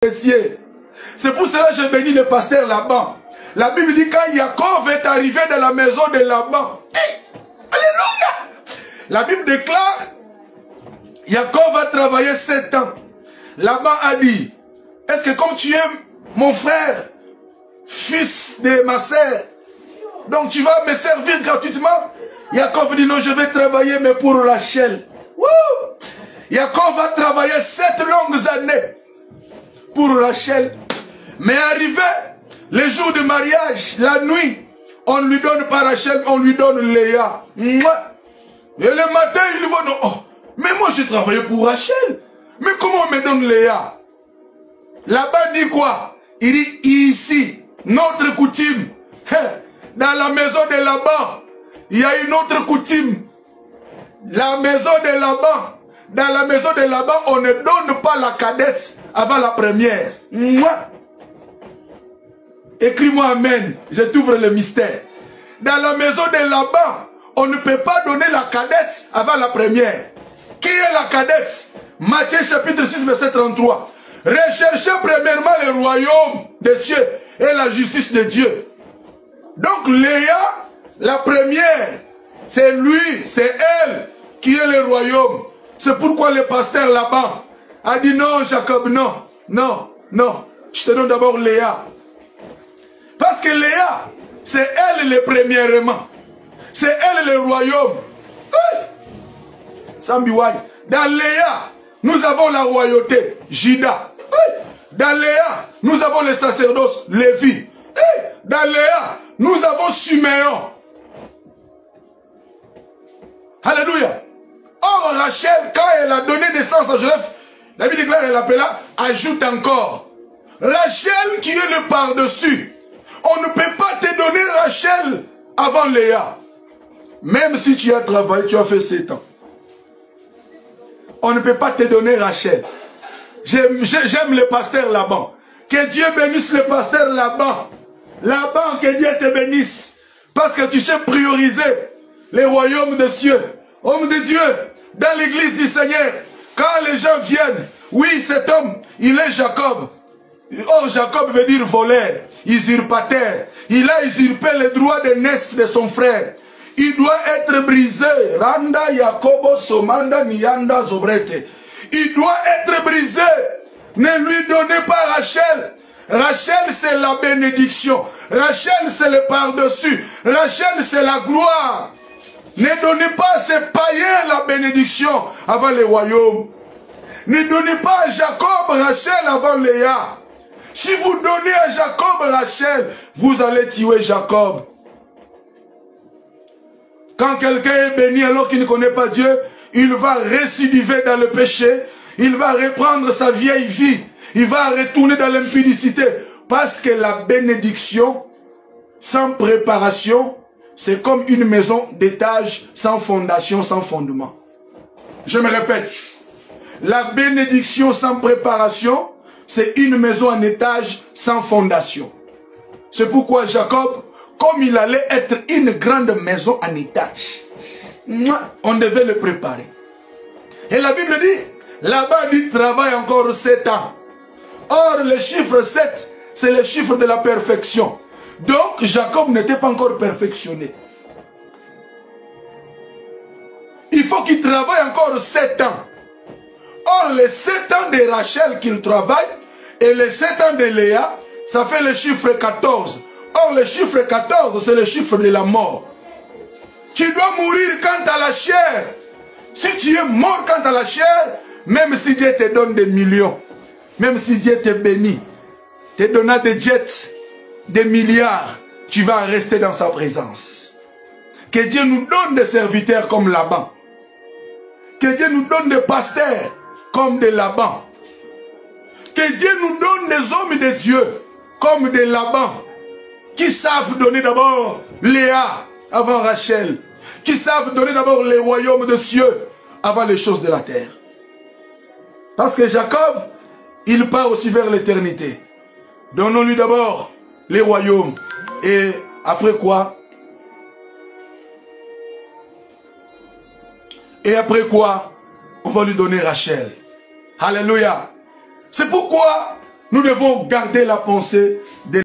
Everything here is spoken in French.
C'est pour cela que je bénis le pasteur Laban. La Bible dit quand Jacob est arrivé dans la maison de Laban. Hey, alléluia! La Bible déclare, Jacob a travaillé 7 ans. Laban a dit, est-ce que comme tu es mon frère, fils de ma sœur, donc tu vas me servir gratuitement? Jacob dit non, je vais travailler mais pour Rachel. Wouh! Jacob va travailler 7 longues années pour Rachel. Mais arrivé le jour du mariage, la nuit, on ne lui donne pas Rachel, on lui donne Léa. Et le matin, il va dire, oh, mais moi j'ai travaillé pour Rachel. Mais comment on me donne Léa? Là-bas dit quoi? Il dit ici, notre coutume, dans la maison de Laban, il y a une autre coutume. La maison de Laban, dans la maison de Laban, on ne donne pas la cadette avant la première. Écris-moi Amen, je t'ouvre le mystère. Dans la maison de Laban, on ne peut pas donner la cadette avant la première. Qui est la cadette? Matthieu chapitre 6 verset 33. Recherchez premièrement le royaume des cieux et la justice de Dieu. Donc Léa, la première, c'est lui, c'est elle qui est le royaume. C'est pourquoi le pasteur Laban a dit non Jacob, non, non, non. Je te donne d'abord Léa. Parce que Léa, c'est elle le premièrement. C'est elle le royaume. Sambiwai. Dans Léa, nous avons la royauté, Juda. Dans Léa, nous avons le sacerdoce, Lévi. Dans Léa, nous avons Siméon. Alléluia. Or, Rachel, quand elle a donné naissance à Joseph, la Bible déclare, elle l'appela, ajoute encore. Rachel qui est le par-dessus. On ne peut pas te donner Rachel avant Léa. Même si tu as travaillé, tu as fait 7 ans. On ne peut pas te donner Rachel. J'aime le pasteur Laban. Que Dieu bénisse le pasteur Laban. Laban, que Dieu te bénisse. Parce que tu sais prioriser les royaumes des cieux. Homme de Dieu, dans l'église du Seigneur, quand les gens viennent, oui, cet homme, il est Jacob. Or, Jacob veut dire voleur, usurpateur. Il a usurpé le droit de naissance de son frère. Il doit être brisé. Randa Jacobo Somanda Nianda Zobrete. Il doit être brisé. Ne lui donnez pas Rachel. Rachel, c'est la bénédiction. Rachel, c'est le par-dessus. Rachel, c'est la gloire. Ne donnez pas à ces païens la bénédiction avant le royaume. Ne donnez pas à Jacob Rachel avant Léa. Si vous donnez à Jacob Rachel, vous allez tuer Jacob. Quand quelqu'un est béni alors qu'il ne connaît pas Dieu, il va récidiver dans le péché, il va reprendre sa vieille vie, il va retourner dans l'impudicité. Parce que la bénédiction, sans préparation, c'est comme une maison d'étage sans fondation, sans fondement. Je me répète, la bénédiction sans préparation, c'est une maison en étage sans fondation. C'est pourquoi Jacob, comme il allait être une grande maison en étage, on devait le préparer. Et la Bible dit, là-bas dit travaille encore 7 ans. Or, le chiffre 7, c'est le chiffre de la perfection. Donc, Jacob n'était pas encore perfectionné. Il faut qu'il travaille encore 7 ans. Or, les 7 ans de Rachel qu'il travaille et les 7 ans de Léa, ça fait le chiffre 14. Or, le chiffre 14, c'est le chiffre de la mort. Tu dois mourir quant à la chair. Si tu es mort quant à la chair, même si Dieu te donne des millions, même si Dieu te bénit, te donnant des jets, des milliards, tu vas rester dans sa présence. Que Dieu nous donne des serviteurs comme Laban. Que Dieu nous donne des pasteurs comme des Laban. Que Dieu nous donne des hommes de Dieu comme des Laban. Qui savent donner d'abord Léa avant Rachel. Qui savent donner d'abord les royaumes des cieux avant les choses de la terre. Parce que Jacob, il part aussi vers l'éternité. Donnons-lui d'abord les royaumes. Et après quoi? Et après quoi? On va lui donner Rachel. Alléluia. C'est pourquoi Nous devons garder la pensée de